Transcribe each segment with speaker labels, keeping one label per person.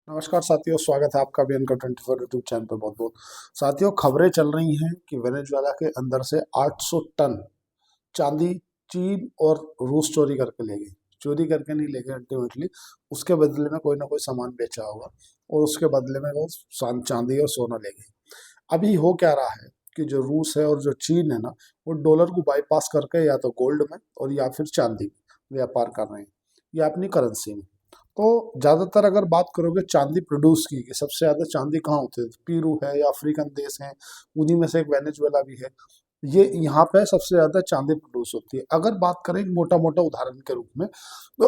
Speaker 1: नमस्कार साथियों, स्वागत है आपका BN का 24 यूट्यूब चैनल पे। बहुत बहुत साथियों, खबरें चल रही हैं कि वेनेजुएला के अंदर से 800 टन चांदी चीन और रूस चोरी करके ले गई। चोरी करके नहीं ले गए, अल्टीमेटली उसके बदले में कोई ना कोई सामान बेचा होगा और उसके बदले में वो चांदी और सोना ले गई। अभी हो क्या रहा है कि जो रूस है और जो चीन है ना, वो डॉलर को बाईपास करके या तो गोल्ड में और या फिर चांदी में व्यापार कर रहे हैं, या अपनी करेंसी में। तो ज़्यादातर अगर बात करोगे चांदी प्रोड्यूस की, कि सबसे ज़्यादा चांदी कहाँ होती है, पीरू है या अफ्रीकन देश हैं, उन्हीं में से एक वेनेजुएला भी है। ये यहाँ पे सबसे ज़्यादा चांदी प्रोड्यूस होती है। अगर बात करें मोटा मोटा उदाहरण के रूप में, तो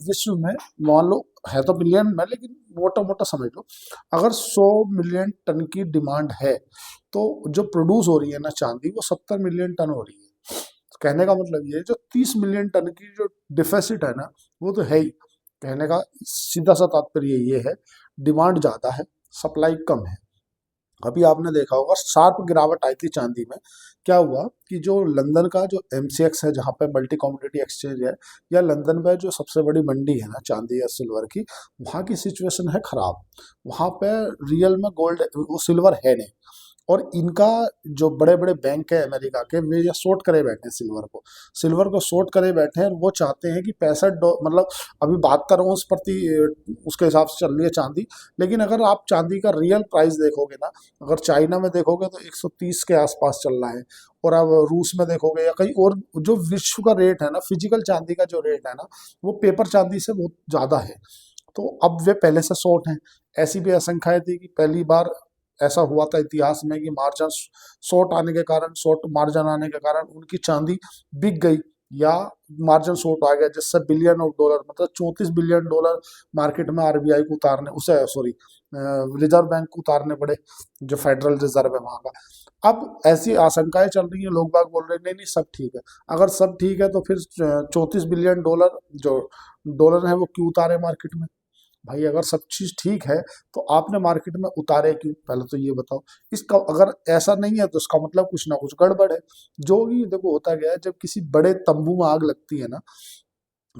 Speaker 1: विश्व में मान लो, है तो बिलियन में, लेकिन मोटा मोटा समझ लो, अगर 100 मिलियन टन की डिमांड है तो जो प्रोड्यूस हो रही है ना चांदी, वो 70 मिलियन टन हो रही है। कहने का मतलब ये है, जो 30 मिलियन टन की जो डिफिसिट है ना, वो तो है ही। कहने का सीधा सा तात्पर्य ये है, डिमांड ज़्यादा है, सप्लाई कम है। अभी आपने देखा होगा शार्प गिरावट आई थी चांदी में। क्या हुआ कि जो लंदन का जो MCX है, जहाँ पे मल्टी कमोडिटी एक्सचेंज है, या लंदन में जो सबसे बड़ी मंडी है ना चांदी या सिल्वर की, वहाँ की सिचुएशन है खराब। वहाँ पे रियल में गोल्ड वो सिल्वर है नहीं, और इनका जो बड़े बड़े बैंक है अमेरिका के, वे ये शॉर्ट करे बैठे हैं सिल्वर को शॉर्ट करे बैठे हैं। और वो चाहते हैं कि 65 मतलब अभी 72 ओंस प्रति उसके हिसाब से चल रही है चांदी। लेकिन अगर आप चांदी का रियल प्राइस देखोगे ना, अगर चाइना में देखोगे तो 130 के आसपास चल रहा है, और अब रूस में देखोगे या कहीं और, जो विश्व का रेट है ना, फिजिकल चांदी का जो रेट है ना, वो पेपर चांदी से बहुत ज़्यादा है। तो अब वे पहले से शॉर्ट हैं। ऐसी भी आशंकाएं थी कि पहली बार ऐसा हुआ था इतिहास में कि मार्जिन शॉर्ट मार्जिन आने के कारण उनकी चांदी बिक गई, या मार्जिन शॉर्ट आ गया, जिससे बिलियन ऑफ डॉलर, मतलब 34 बिलियन डॉलर मार्केट में RBI को उतारने, उसे सॉरी रिजर्व बैंक को उतारने पड़े, जो फेडरल रिजर्व है वहाँ का। अब ऐसी आशंकाएं चल रही हैं, लोग बाग बोल रहे हैं नहीं नहीं सब ठीक है। अगर सब ठीक है तो फिर 34 बिलियन डॉलर जो डॉलर है वो क्यों उतारे मार्केट में? भाई अगर सब चीज़ ठीक है तो आपने मार्केट में उतारे क्यों, पहले तो ये बताओ। इसका अगर ऐसा नहीं है तो इसका मतलब कुछ ना कुछ गड़बड़ है। जो भी देखो होता गया है, जब किसी बड़े तंबू में आग लगती है ना,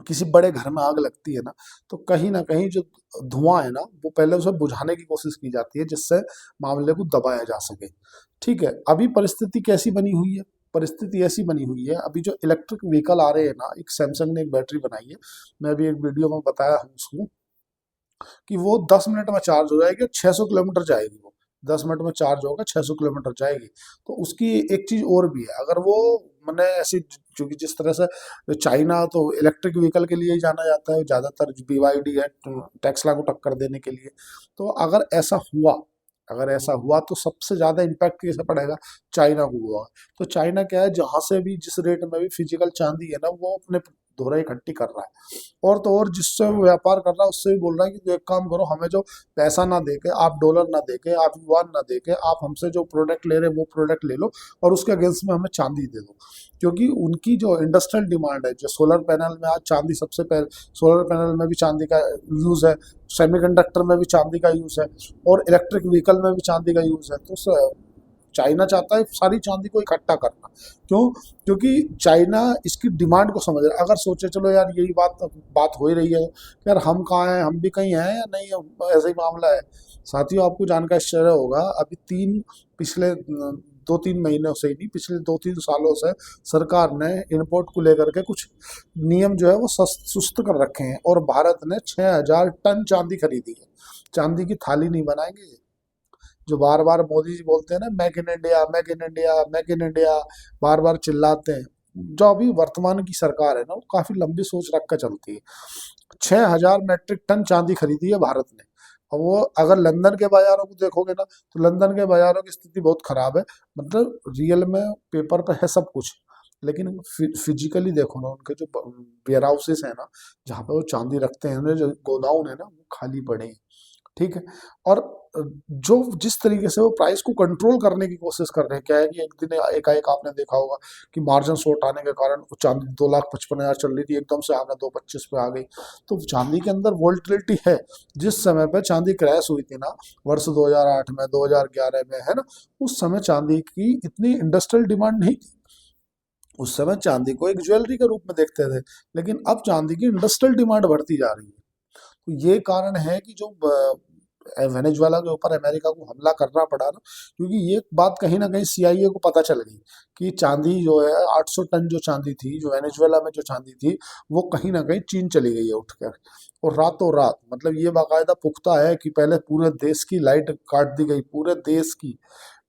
Speaker 1: किसी बड़े घर में आग लगती है ना, तो कहीं ना कहीं जो धुआं है ना, वो पहले उसे बुझाने की कोशिश की जाती है, जिससे मामले को दबाया जा सके। ठीक है, अभी परिस्थिति कैसी बनी हुई है? परिस्थिति ऐसी बनी हुई है, अभी जो इलेक्ट्रिक व्हीकल आ रहे हैं ना, एक सैमसंग ने एक बैटरी बनाई है, मैं अभी एक वीडियो में बताया हूँ उसको, कि वो 10 मिनट में चार्ज हो जाएगी, 600 किलोमीटर जाएगी वो। 10 मिनट में चार्ज होगा, 600 किलोमीटर जाएगी। तो उसकी एक चीज़ और भी है, अगर वो मैंने ऐसी, क्योंकि जिस तरह से चाइना तो इलेक्ट्रिक व्हीकल के लिए ही जाना जाता है ज़्यादातर, BYD है टेस्ला को टक्कर देने के लिए। तो अगर ऐसा हुआ तो सबसे ज़्यादा इम्पैक्ट कैसे पड़ेगा? चाइना को हुआ। तो चाइना क्या है, जहाँ से भी जिस रेट में भी फिजिकल चांदी है ना, वो अपने दोहरा इकट्ठी कर रहा है। और तो और जिससे वो व्यापार कर रहा है, उससे भी बोल रहा है कि तो एक काम करो, हमें जो पैसा ना देके, आप डॉलर ना देके, आप युआन ना देके, आप हमसे जो प्रोडक्ट ले रहे हैं वो प्रोडक्ट ले लो, और उसके अगेंस्ट में हमें चांदी दे दो। क्योंकि उनकी जो इंडस्ट्रियल डिमांड है, जो सोलर पैनल में आज चांदी सबसे पहले, सोलर पैनल में भी चांदी का यूज़ है, सेमीकंडक्टर में भी चांदी का यूज़ है, और इलेक्ट्रिक व्हीकल में भी चांदी का यूज़ है। तो चाइना चाहता है सारी चांदी को इकट्ठा करना। क्यों? क्योंकि चाइना इसकी डिमांड को समझ रहा है। अगर सोचे चलो यार, यही बात बात हो ही रही है कि यार हम कहाँ हैं, हम भी कहीं हैं या नहीं है, ऐसा ही मामला है। साथियों, आपको जानकर आश्चर्य होगा, अभी पिछले 2-3 महीनों से ही नहीं, पिछले 2-3 सालों से सरकार ने इम्पोर्ट को लेकर के कुछ नियम जो है वो सुस्त कर रखे हैं, और भारत ने 6000 टन चांदी खरीदी है। चांदी की थाली नहीं बनाएंगे, जो बार बार मोदी जी बोलते हैं ना, make in India, make in India, make in India, बार बार चिल्लाते हैं। जो अभी वर्तमान की सरकार है ना, वो काफी लंबी सोच रख कर चलती है। 6000 मैट्रिक टन चांदी खरीदी है भारत ने। और वो अगर लंदन के बाजारों को देखोगे ना, तो लंदन के बाजारों की स्थिति बहुत खराब है। मतलब रियल में पेपर पर है सब कुछ, लेकिन फिजिकली देखो ना, उनके जो वेयर हाउसेस है ना, जहाँ पे वो चांदी रखते हैं ना, जो गोदाउन है ना, वो खाली पड़े हैं। ठीक है। और जो जिस तरीके से वो प्राइस को कंट्रोल करने की कोशिश कर रहे हैं, क्या है कि एक दिन एकाएक आपने देखा होगा कि मार्जिन शॉर्ट आने के कारण वो चांदी 2,55,000 चल रही थी, एकदम से आकर 2,25 पे आ गई। तो चांदी के अंदर वोल्टिलिटी है। जिस समय पे चांदी क्रैश हुई थी ना, वर्ष 2008 में, 2011 में, है ना, उस समय चांदी की इतनी इंडस्ट्रियल डिमांड नहीं थी। उस समय चांदी को एक ज्वेलरी के रूप में देखते थे, लेकिन अब चांदी की इंडस्ट्रियल डिमांड बढ़ती जा रही है। तो ये कारण है कि जो वेनेजुएला के ऊपर अमेरिका को हमला करना पड़ा ना, क्योंकि ये बात कहीं ना कहीं सीआईए को पता चल गई कि चांदी जो है 800 टन जो चांदी थी, जो वेनेजुएला में जो चांदी थी, वो कहीं ना कहीं चीन चली गई है उठकर। और रातों रात, मतलब ये बाकायदा पुख्ता है कि पहले पूरे देश की लाइट काट दी गई, पूरे देश की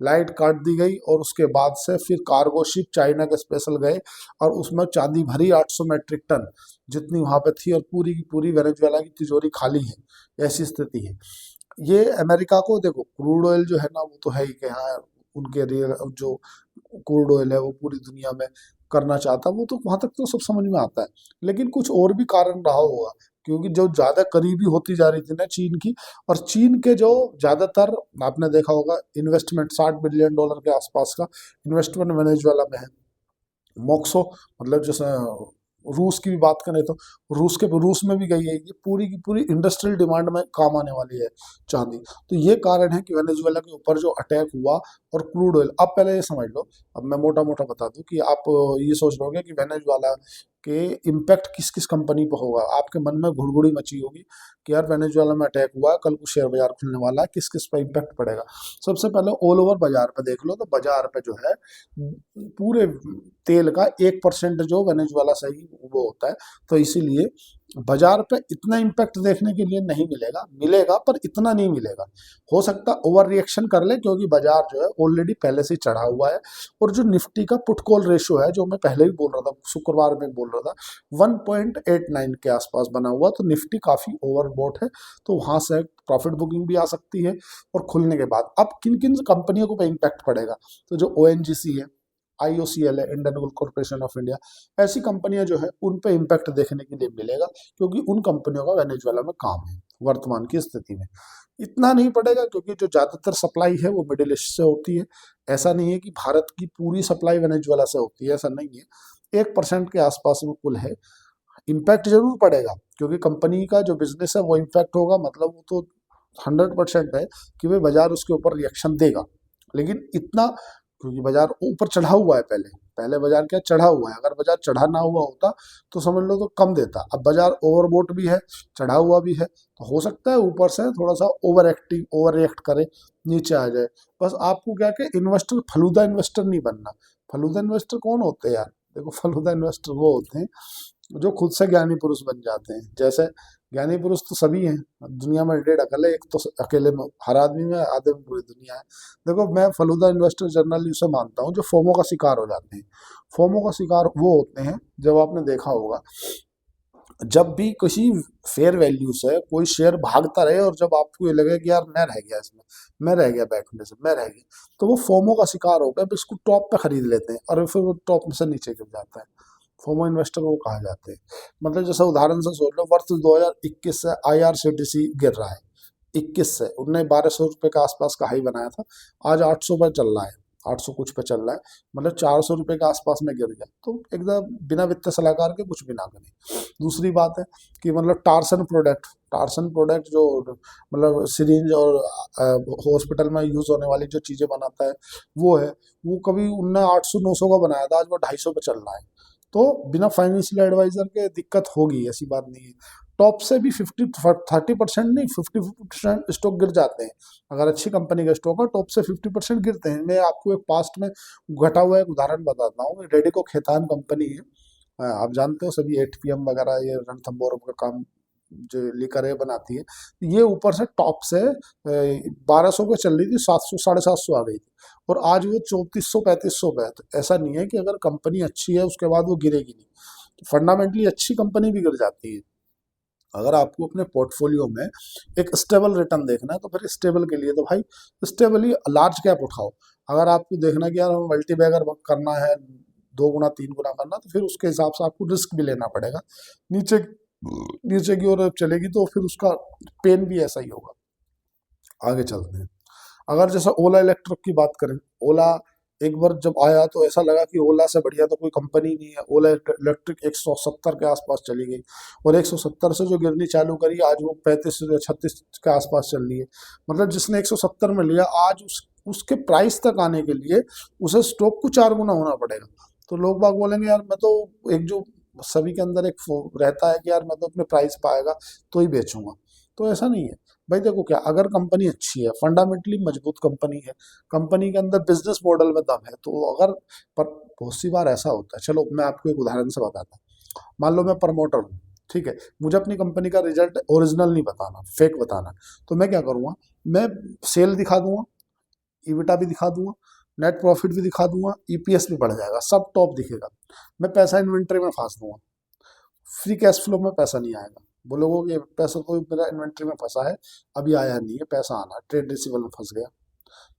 Speaker 1: लाइट काट दी गई, और उसके बाद से फिर कार्गो शिप चाइना के स्पेशल गए और उसमें चांदी भरी 800 मैट्रिक टन जितनी वहां पे थी, और पूरी की पूरी वेनेजुएला की तिजोरी खाली है, ऐसी स्थिति है। ये अमेरिका को देखो, क्रूड ऑयल जो है ना वो तो है ही कि हाँ उनके रियल जो क्रूड ऑयल है वो पूरी दुनिया में करना चाहता है, वो तो वहां तक तो सब समझ में आता है। लेकिन कुछ और भी कारण रहा होगा, क्योंकि जो ज्यादा करीबी होती जा रही थी ना चीन की, और चीन के जो ज्यादातर आपने देखा होगा इन्वेस्टमेंट $60 बिलियन के आसपास का इन्वेस्टमेंट वेनेजुएला में है। मोक्सो, मतलब जैसे रूस की भी बात करें तो रूस में भी गई है, ये पूरी की पूरी इंडस्ट्रियल डिमांड में काम आने वाली है चांदी। तो ये कारण है कि वेनेजुएला के ऊपर जो अटैक हुआ, और क्रूड ऑयल, अब पहले ये समझ लो, अब मैं मोटा मोटा बता दूं कि आप ये सोच रहोगे कि वेनेजुएला के इम्पैक्ट किस किस कंपनी पर होगा, आपके मन में घुड़घुड़ी मची होगी कि यार वेनेजुएला में अटैक हुआ है, कल को शेयर बाजार खुलने वाला है, किस किस पर इम्पैक्ट पड़ेगा। सबसे पहले ऑल ओवर बाजार पे देख लो, तो बाजार पे जो है पूरे तेल का 1% जो वेनेजुएला से ही वो होता है, तो इसीलिए बाजार पे इतना इम्पैक्ट देखने के लिए नहीं मिलेगा, मिलेगा पर इतना नहीं मिलेगा। हो सकता ओवर रिएक्शन कर ले, क्योंकि बाजार जो है ऑलरेडी पहले से ही चढ़ा हुआ है, और जो निफ्टी का पुट कॉल रेशियो है, जो मैं पहले भी बोल रहा था, शुक्रवार में बोल रहा था, 1.89 के आसपास बना हुआ, तो निफ्टी काफी ओवरबॉट है, तो वहां से प्रॉफिट बुकिंग भी आ सकती है। और खुलने के बाद अब किन किन कंपनियों को इम्पैक्ट पड़ेगा, तो जो ओएनजीसी है, आईओसीएल है, Indian oil corporation of India, ऐसी कंपनियां जो है उन पे इम्पैक्ट देखने के लिए मिलेगा, क्योंकि उन कंपनियों का वेनेजुएला में काम है वर्तमान की स्थिति में। इतना नहीं पड़ेगा, क्योंकि जो ज्यादातर सप्लाई है वो मिडिल ईस्ट से होती है। ऐसा नहीं है कि भारत की पूरी सप्लाई वेनेजुएला से होती है, ऐसा नहीं है, 1% के आसपास में कुल है। इम्पैक्ट जरूर पड़ेगा, क्योंकि कंपनी का जो बिजनेस है वो इम्पैक्ट होगा, मतलब वो तो 100% है कि भाई बाजार उसके ऊपर रिएक्शन देगा। लेकिन इतना, क्योंकि बाजार ऊपर चढ़ा हुआ है, पहले पहले बाजार क्या चढ़ा हुआ है, अगर बाजार चढ़ा ना हुआ होता तो समझ लो तो कम देता। अब बाजार ओवरबोट भी है, चढ़ा हुआ भी है, तो हो सकता है ऊपर से थोड़ा सा ओवर रिएक्ट करे, नीचे आ जाए। बस आपको क्या कि इन्वेस्टर, फलूदा इन्वेस्टर नहीं बनना। फलूदा इन्वेस्टर कौन होते हैं यार? देखो, फलूदा इन्वेस्टर वो होते हैं जो खुद से ज्ञानी पुरुष बन जाते हैं। जैसे ज्ञानी पुरुष तो सभी हैं दुनिया में, डेढ़ अकल है, एक तो अकेले में हर आदमी में, आधे में पूरी दुनिया है। देखो, मैं फलूदा इन्वेस्टर जनरली उसे मानता हूँ जो फोमो का शिकार हो जाते हैं। फोमो का शिकार वो होते हैं, जब आपने देखा होगा, जब भी किसी फेयर वैल्यू से कोई शेयर भागता रहे, और जब आपको ये लगे कि यार मैं रह गया इसमें, मैं रह गया बैठने से, मैं रह गया, तो वो फोमो का शिकार हो गया, इसको टॉप पे खरीद लेते हैं, और फिर वो टॉप में से नीचे गिर जाता है। फोमो इन्वेस्टर वो कहा जाते हैं। मतलब जैसे उदाहरण से सोच लो, वर्ष 2021 से आईआरसीटीसी गिर रहा है, 21 से उनने 1200 रुपये के आसपास का हाई बनाया था, आज 800 पर चल रहा है, 800 कुछ पे चल रहा है, मतलब 400 रुपये के आसपास में गिर गया। तो एकदम बिना वित्त सलाहकार के कुछ भी ना करें। दूसरी बात है कि मतलब टार्सन प्रोडक्ट जो मतलब सिरिंज और हॉस्पिटल में यूज होने वाली जो चीजें बनाता है, वो कभी उनने 800-900 का बनाया था, आज वो 250 पे चल रहा है। तो बिना फाइनेंशियल एडवाइजर के दिक्कत होगी, ऐसी बात नहीं है। टॉप से भी 30% नहीं, 50% स्टॉक गिर जाते हैं। अगर अच्छी कंपनी का स्टॉक है, टॉप से 50% गिरते हैं। मैं आपको एक पास्ट में घटा हुआ एक उदाहरण बताता हूँ। रेडिको खेतान कंपनी है, आप जानते हो सभी, 8PM वगैरह, ये रणथंभौर का काम जो लीकर है बनाती है। ये ऊपर से टॉप से 1200 पे चल रही थी, 700 750 आ गई थी, और आज वो 3400 3500 पे है। तो ऐसा नहीं है कि अगर कंपनी अच्छी है उसके बाद वो गिरेगी नहीं, तो फंडामेंटली अच्छी कंपनी भी गिर जाती है। अगर आपको अपने पोर्टफोलियो में एक स्टेबल रिटर्न देखना है, तो फिर स्टेबल के लिए तो भाई स्टेबली लार्ज कैप उठाओ। अगर आपको देखना कि यार मल्टी बैगर करना है, 2 गुना 3 गुना करना, तो फिर उसके हिसाब से आपको रिस्क भी लेना पड़ेगा। नीचे नीचे की ओर चलेगी तो फिर उसका पेन भी ऐसा ही होगा। आगे चलते हैं। अगर जैसा ओला इलेक्ट्रिक की बात करें, ओला एक बार जब आया तो ऐसा लगा कि ओला से बढ़िया तो कोई कंपनी नहीं है। ओला इलेक्ट्रिक 170 के आसपास चली गई, और 170 से जो गिरनी चालू करी, आज वो 35 से 36 के आसपास चल रही है। मतलब जिसने 170 में लिया, आज उसके प्राइस तक आने के लिए उसे स्टॉक को 4 गुना होना पड़ेगा। तो लोग बाग बोलेंगे यार, मैं तो, एक जो सभी के अंदर एक रहता है कि यार मैं तो अपने प्राइस पाएगा तो ही बेचूंगा। तो ऐसा नहीं है भाई। देखो क्या, अगर कंपनी अच्छी है, फंडामेंटली मजबूत कंपनी है, कंपनी के अंदर बिजनेस मॉडल में दम है, तो अगर, पर बहुत सी बार ऐसा होता है, चलो मैं आपको एक उदाहरण से बताता हूँ। मान लो मैं प्रमोटर हूँ, ठीक है, मुझे अपनी कंपनी का रिजल्ट ओरिजिनल नहीं बताना, फेक बताना, तो मैं क्या करूँगा, मैं सेल दिखा दूंगा, ईबिटा भी दिखा दूंगा, नेट प्रॉफिट भी दिखा दूंगा, ईपीएस भी बढ़ जाएगा, सब टॉप दिखेगा। मैं पैसा इन्वेंट्री में फांस दूंगा, फ्री कैश फ्लो में पैसा नहीं आएगा। बोलोगे कि पैसा तो मेरा इन्वेंट्री में फंसा है, अभी आया नहीं है, पैसा आना है, ट्रेड रिसीवल में फंस गया।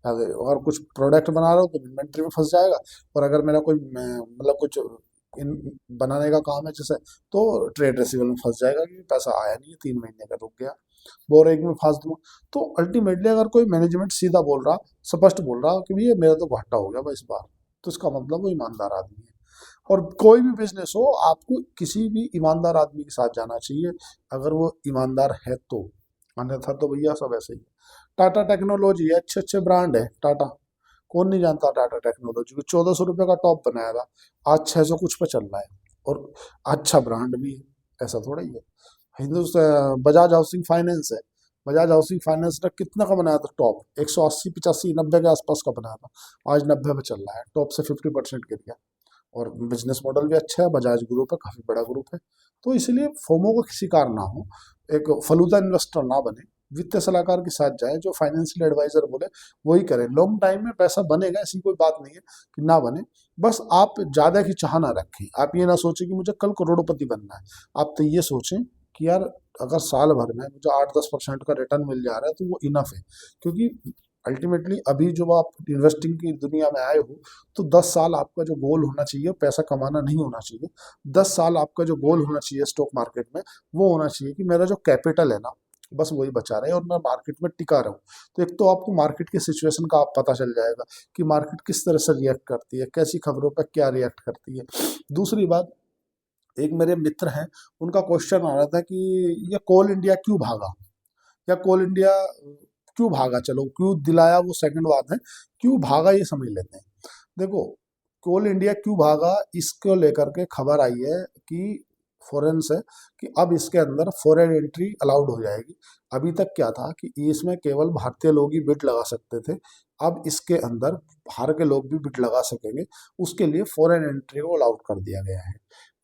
Speaker 1: अगर कुछ प्रोडक्ट बना रहा हो तो इन्वेंट्री में फंस जाएगा, और अगर मेरा कोई मतलब कुछ इन बनाने का काम है जैसे, तो ट्रेड रिसीवल में फंस जाएगा कि पैसा आया नहीं है, 3 महीने का रुक गया, बोरेग में फंस दूंगा। तो अल्टीमेटली अगर कोई मैनेजमेंट सीधा बोल रहा, स्पष्ट बोल रहा कि भैया मेरा तो घाटा हो गया भाई इस बार, तो इसका मतलब वो ईमानदार आदमी है। और कोई भी बिजनेस हो, आपको किसी भी ईमानदार आदमी के साथ जाना चाहिए, अगर वो ईमानदार है तो, अन्यथा तो भैया सब ऐसे ही है। टाटा टेक्नोलॉजी है, अच्छे अच्छे ब्रांड है टाटा, कौन नहीं जानता टाटा टेक्नोलॉजी को, 1400 रुपये का टॉप बनाया था, आज 600 कुछ पे चल रहा है, और अच्छा ब्रांड भी है, ऐसा थोड़ा ही है। हिंदुस्तान बजाज हाउसिंग फाइनेंस है, बजाज हाउसिंग फाइनेंस ने कितना का बनाया था टॉप, 180 85 90 के आसपास का बनाया था, आज 90 पे चल रहा है, टॉप से 50% गिर गया। और बिजनेस मॉडल भी अच्छा है, बजाज ग्रुप है, काफ़ी बड़ा ग्रुप है। तो इसलिए फोमो का शिकार ना हो, एक फलूदा इन्वेस्टर ना बने, वित्तीय सलाहकार के साथ जाए, जो फाइनेंशियल एडवाइजर बोले वही करें। लॉन्ग टाइम में पैसा बनेगा, ऐसी कोई बात नहीं है कि ना बने, बस आप ज़्यादा की चाह ना रखें। आप ये ना सोचें कि मुझे कल करोड़पति बनना है, आप तो ये सोचें कि यार अगर साल भर में मुझे 8-10% का रिटर्न मिल जा रहा है तो वो इनफ है। क्योंकि अल्टीमेटली अभी जो आप इन्वेस्टिंग की दुनिया में आए हो, तो 10 साल आपका जो गोल होना चाहिए, पैसा कमाना नहीं होना चाहिए, 10 साल आपका जो गोल होना चाहिए स्टॉक मार्केट में, वो होना चाहिए कि मेरा जो कैपिटल है ना, बस वही बचा रहे और मैं मार्केट में टिका रहूं। तो एक तो आपको मार्केट की सिचुएशन का आप पता चल जाएगा कि मार्केट किस तरह से रिएक्ट करती है, कैसी खबरों पर क्या रिएक्ट करती है। दूसरी बात, एक मेरे मित्र हैं, उनका क्वेश्चन आ रहा था कि ये कोल इंडिया क्यों भागा, या कोल इंडिया क्यों भागा, चलो क्यों दिलाया वो सेकंड बात है, क्यों भागा ये समझ लेते हैं। देखो, कोल इंडिया क्यों भागा, इसको लेकर के खबर आई है कि फॉरेन से, कि अब इसके अंदर फॉरेन एंट्री अलाउड हो जाएगी। अभी तक क्या था कि इसमें केवल भारतीय लोग ही बिड लगा सकते थे, अब इसके अंदर बाहर के लोग भी बिड लगा सकेंगे, उसके लिए फॉरेन एंट्री को अलाउड कर दिया गया है।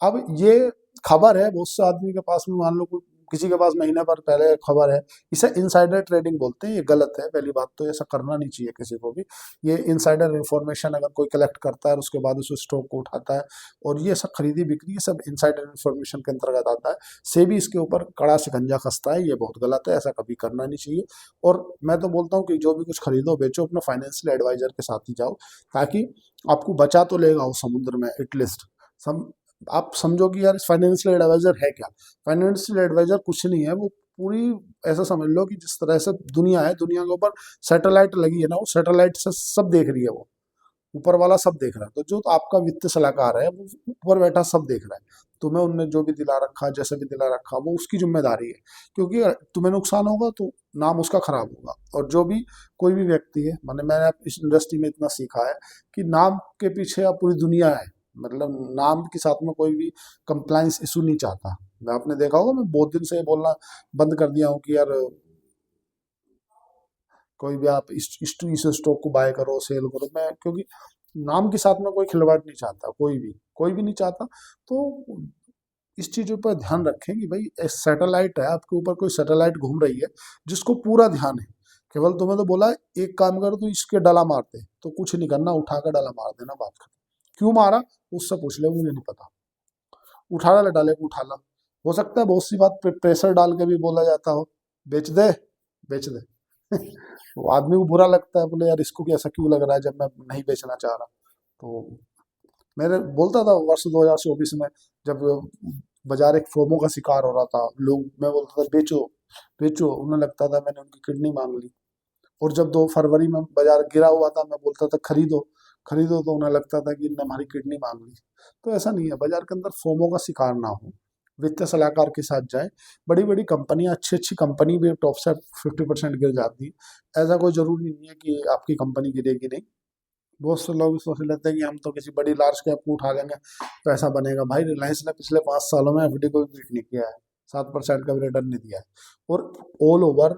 Speaker 1: अब ये खबर है, बहुत से आदमी के पास में, मान लो किसी के पास महीने भर पहले खबर है, इसे इनसाइडर ट्रेडिंग बोलते हैं, ये गलत है। पहली बात तो ऐसा करना नहीं चाहिए किसी को भी। ये इनसाइडर इंफॉर्मेशन अगर कोई कलेक्ट करता है और उसके बाद उस स्टॉक को उठाता है, और ये सब खरीदी बिक्री, ये सब इनसाइडर इंफॉर्मेशन के अंतर्गत आता है। सेबी इसके ऊपर कड़ा शिकंजा कसता है, ये बहुत गलत है, ऐसा कभी करना नहीं चाहिए। और मैं तो बोलता हूँ कि जो भी कुछ खरीदो बेचो, अपने फाइनेंशियल एडवाइजर के साथ ही जाओ, ताकि आपको बचा तो लेगा वो समुद्र में एटलीस्ट। सम आप समझो कि यार फाइनेंशियल एडवाइजर है क्या, फाइनेंशियल एडवाइजर कुछ नहीं है, वो पूरी, ऐसा समझ लो कि जिस तरह से दुनिया है, दुनिया के ऊपर सैटेलाइट लगी है ना, वो सैटेलाइट से सब देख रही है, वो ऊपर वाला सब देख रहा है। तो जो आपका वित्तीय सलाहकार है, वो ऊपर बैठा सब देख रहा है, तुम्हें उनने जो भी दिला रखा, जैसे भी दिला रखा, वो उसकी जिम्मेदारी है। क्योंकि तुम्हें नुकसान होगा तो नाम उसका खराब होगा। और जो भी कोई भी व्यक्ति है, मैंने इस इंडस्ट्री में इतना सीखा है कि नाम के पीछे अब पूरी दुनिया है, मतलब नाम के साथ में कोई भी कंप्लाइंस इशू नहीं चाहता। आपने देखा होगा, मैं बहुत दिन से ये बोलना बंद कर दिया हूँ कि यार कोई भी आप इस स्टॉक को बाय करो, सेल करो, मैं, क्योंकि नाम के साथ में कोई खिलवाड़ नहीं चाहता, कोई भी नहीं चाहता। तो इस चीज़ों पर ध्यान रखें कि भाई सैटेलाइट है आपके ऊपर, कोई सैटेलाइट घूम रही है जिसको पूरा ध्यान है। केवल तुम्हें तो बोला है, एक काम करो, तो इसके डला मारते, तो कुछ नहीं करना, उठा कर डला मार देना, बात खत्म। क्यों मारा उससे पूछ ले, मुझे नहीं पता, उठा ला डाले को उठा ला। हो सकता है बहुत सी बात पे प्रेशर डाल के भी बोला जाता हो, बेच दे, बेच दे। वो आदमी को बुरा लगता है, बोले यार इसको भी ऐसा क्यों लग रहा है जब मैं नहीं बेचना चाह रहा। तो मेरे बोलता था वर्ष 2024 में, जब बाजार एक फोमो का शिकार हो रहा था, लोग, मैं बोलता था बेचो बेचो, उन्हें लगता था मैंने उनकी किडनी मांग ली। और जब 2 फरवरी में बाजार गिरा हुआ था, मैं बोलता था खरीदो खरीदो, तो उन्हें लगता था कि इनने हमारी किडनी मांग ली। तो ऐसा नहीं है, बाजार के अंदर फोमो का शिकार ना हो, वित्तीय सलाहकार के साथ जाए। बड़ी बड़ी कंपनियां, अच्छी अच्छी कंपनी भी टॉप से 50% गिर जाती है, ऐसा कोई जरूरी नहीं है कि आपकी कंपनी गिरेगी नहीं। बहुत से लोग सोच लेते हैं कि हम तो किसी बड़ी लार्ज कैप को उठा लेंगे, पैसा बनेगा। भाई रिलायंस ने पिछले 5 सालों में एफडी को भी बीट नहीं किया है, 7% का भी रिटर्न नहीं दिया है। और ऑल ओवर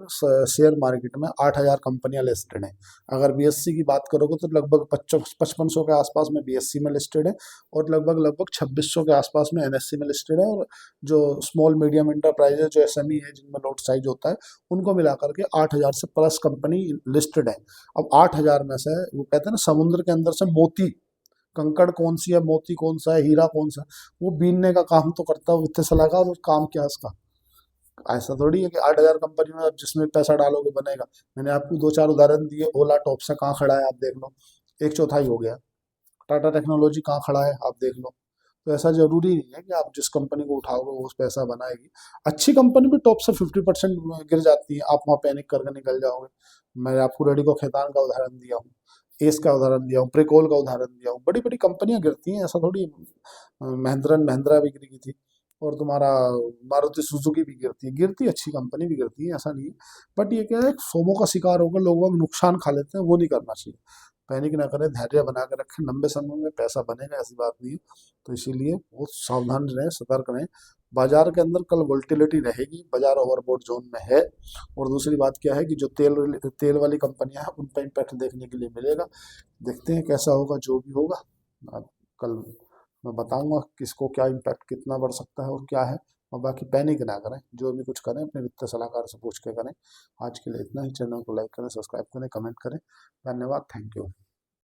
Speaker 1: शेयर मार्केट में 8,000 कंपनियां लिस्टेड हैं। अगर बीएससी की बात करोगे तो लगभग 5500 के आसपास में बीएससी में लिस्टेड है, और लगभग 2600 के आसपास में एनएससी में लिस्टेड है। और जो स्मॉल मीडियम इंटरप्राइज है, जो एसएमई है, जिनमें लॉट साइज होता है, उनको मिलाकर के 8,000 से प्लस कंपनी लिस्टेड है। अब 8,000 में से वो कहते हैं ना, समुद्र के अंदर से मोती, कंकड़ कौन सी है, मोती कौन सा है, हीरा कौन सा है, वो बीनने का काम तो करता है वित्तीय सलाहकार। और काम क्या है उसका? ऐसा थोड़ी है कि 8,000 कंपनी में आप जिसमें पैसा डालोगे बनेगा। मैंने आपको 2-4 उदाहरण दिए। ओला टॉप से कहाँ खड़ा है आप देख लो, 1/4 हो गया। टाटा टेक्नोलॉजी कहाँ खड़ा है आप देख लो। तो ऐसा जरूरी नहीं है कि आप जिस कंपनी को उठाओगे वो उस पैसा बनाएगी। अच्छी कंपनी भी टॉप से 50% गिर जाती है, आप वहाँ पैनिक करके निकल जाओगे। मैं आपको रेडिको खैतान का उदाहरण दिया हूँ, एस का उदाहरण दिया हूँ, प्रिकोल का उदाहरण दिया हूँ। बड़ी बड़ी कंपनियां गिरती हैं, ऐसा थोड़ी। महिंद्रा एंड महिंद्रा भी गिरी थी, और तुम्हारा मारुति सुजुकी भी गिरती है। गिरती अच्छी कंपनी भी गिरती है, ऐसा नहीं है। बट ये क्या है, फोमो का शिकार होकर लोग नुकसान खा लेते हैं, वो नहीं करना चाहिए। पैनिक ना करें, धैर्य बना के रखें, लंबे समय में पैसा बनेगा, ऐसी बात नहीं है। तो इसीलिए बहुत सावधान रहें, सतर्क रहें। बाजार के अंदर कल वोल्टिलिटी रहेगी, बाजार ओवरबॉट जोन में है। और दूसरी बात क्या है कि जो तेल तेल वाली कंपनियां हैं, उन पर इम्पैक्ट देखने के लिए मिलेगा। देखते हैं कैसा होगा, जो भी होगा। अब कल मैं बताऊंगा किसको क्या इम्पैक्ट कितना बढ़ सकता है और क्या है। और बाकी पैनिक ना करें, जो भी कुछ करें अपने वित्तीय सलाहकार से पूछ के करें। आज के लिए इतना ही। चैनल को लाइक करें, सब्सक्राइब करें, कमेंट करें। धन्यवाद, थैंक यू।